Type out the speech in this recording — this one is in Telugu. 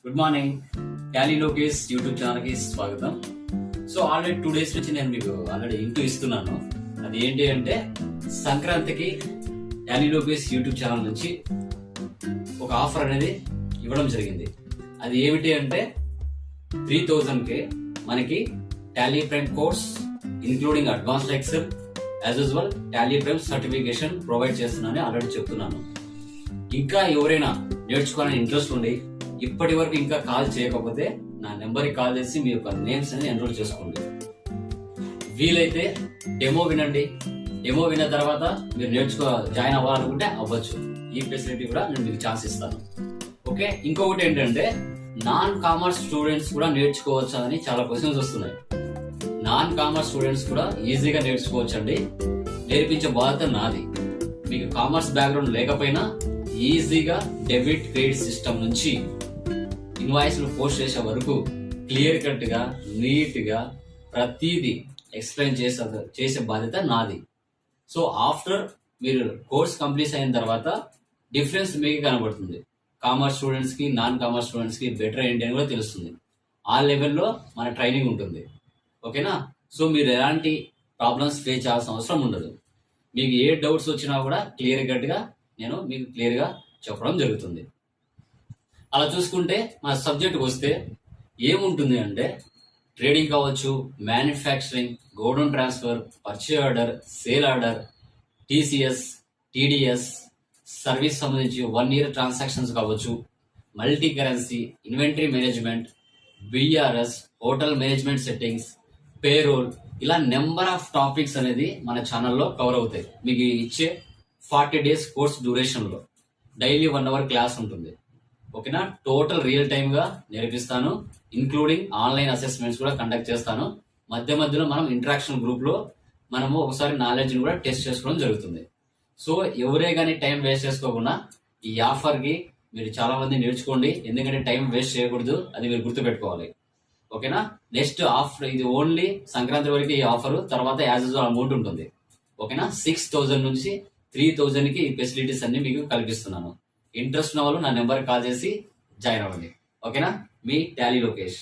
Good morning. Tally Lokesh YouTube ఛానల్కి స్వాగతం. సో ఆల్రెడీ 2 days నుంచి నేను మీకు ఆల్రెడీ ఇంటూ ఇస్తున్నాను. అది ఏంటి అంటే సంక్రాంతికి టాలీ లోకేష్ యూట్యూబ్ ఛానల్ నుంచి ఒక ఆఫర్ అనేది ఇవ్వడం జరిగింది. అది ఏమిటి అంటే 3000కి మనకి Tally prime course including advanced Excel as usual Tally prime certification provide చేస్తున్నానని ఆల్రెడీ చెప్తున్నాను. ఇంకా ఎవరైనా నేర్చుకోవాలని ఇంట్రెస్ట్ ఉండి ఇప్పటి వరకు ఇంకా కాల్ చేయకపోతే నా నెంబర్కి కాల్ చేసి మీ యొక్క నేమ్స్ అని ఎన్రోల్ చేసుకోండి. వీలైతే డెమో వినండి. డెమో విన్న తర్వాత మీరు జాయిన్ అవ్వాలనుకుంటే అవ్వచ్చు. ఈ ఫెసిలిటీ కూడా నేను మీకు ఛాన్స్ ఇస్తాను. ఓకే, ఇంకొకటి ఏంటంటే నాన్ కామర్స్ స్టూడెంట్స్ కూడా నేర్చుకోవచ్చా అని చాలా క్వశ్చన్స్ వస్తున్నాయి. నాన్ కామర్స్ స్టూడెంట్స్ కూడా ఈజీగా నేర్చుకోవచ్చండి. నేర్పించే బాధ్యత నాది. మీకు కామర్స్ బ్యాక్గ్రౌండ్ లేకపోయినా ఈజీగా డెబిట్ క్రెడిట్ సిస్టమ్ నుంచి ఇన్వాయిస్లు పోస్ట్ చేసే వరకు క్లియర్ కట్ గా నీట్ గా ప్రతిదీ ఎక్స్ప్లెయిన్ చేసే బాధ్యత నాది. సో ఆఫ్టర్ మీరు కోర్స్ కంప్లీట్ అయిన తర్వాత డిఫరెన్స్ మీకు కనబడుతుంది. కామర్స్ స్టూడెంట్స్ కి నాన్ కామర్స్ స్టూడెంట్స్ కి బెటర్ ఏంటి అని కూడా తెలుస్తుంది. ఆ లెవెల్లో మన ట్రైనింగ్ ఉంటుంది. ఓకేనా? సో మీరు ఎలాంటి ప్రాబ్లమ్స్ ఫేస్ చేయాల్సిన అవసరం ఉండదు. మీకు ఏ డౌట్స్ వచ్చినా కూడా క్లియర్ కట్ గా నేను మీకు క్లియర్ గా చెప్పడం జరుగుతుంది. అలా చూసుకుంటే మన సబ్జెక్ట్ వస్తే ఏముంటుంది అంటే ట్రేడింగ్ కావచ్చు, manufacturing, godown transfer, purchase order, sale order, TCS, TDS, service సంబంధించి 1 year ట్రాన్సాక్షన్స్ కావచ్చు, multi currency, inventory management, BRS, hotel management settings, payroll, ఇలా నెంబర్ ఆఫ్ టాపిక్స్ అనేది మన ఛానల్లో కవర్ అవుతాయి. మీకు ఇచ్చే 40 days కోర్స్ డ్యూరేషన్ లో డైలీ 1 hour క్లాస్ ఉంటుంది. ఓకేనా? టోటల్ రియల్ టైమ్ గా నేర్పిస్తాను. ఇంక్లూడింగ్ ఆన్లైన్ అసెస్మెంట్స్ కూడా కండక్ట్ చేస్తాను. మధ్య మధ్యలో మనం ఇంటరాక్షన్ గ్రూప్ లో మనము ఒకసారి నాలెడ్జ్ ని కూడా టెస్ట్ చేసుకోవడం జరుగుతుంది. సో ఎవరే కానీ టైం వేస్ట్ చేసుకోకుండా ఈ ఆఫర్ కి మీరు చాలా మంది నేర్చుకోండి. ఎందుకంటే టైం వేస్ట్ చేయకూడదు, అది మీరు గుర్తుపెట్టుకోవాలి. ఓకేనా? నెక్స్ట్ ఆఫర్ ఇది ఓన్లీ సంక్రాంతి వరకు ఈ ఆఫర్, తర్వాత యాజ్ యూజువల్ అమౌంట్ ఉంటుంది. ఓకేనా? 6000 నుంచి 3000 కి ఈ ఫెసిలిటీస్ అన్ని మీకు కల్పిస్తున్నాను. ఇంట్రెస్ట్ ఉన్న వాళ్ళు నా నెంబర్ కాల్ చేసి జాయిన్ అవ్వండి. ఓకేనా? మీ టాలీ లోకేష్.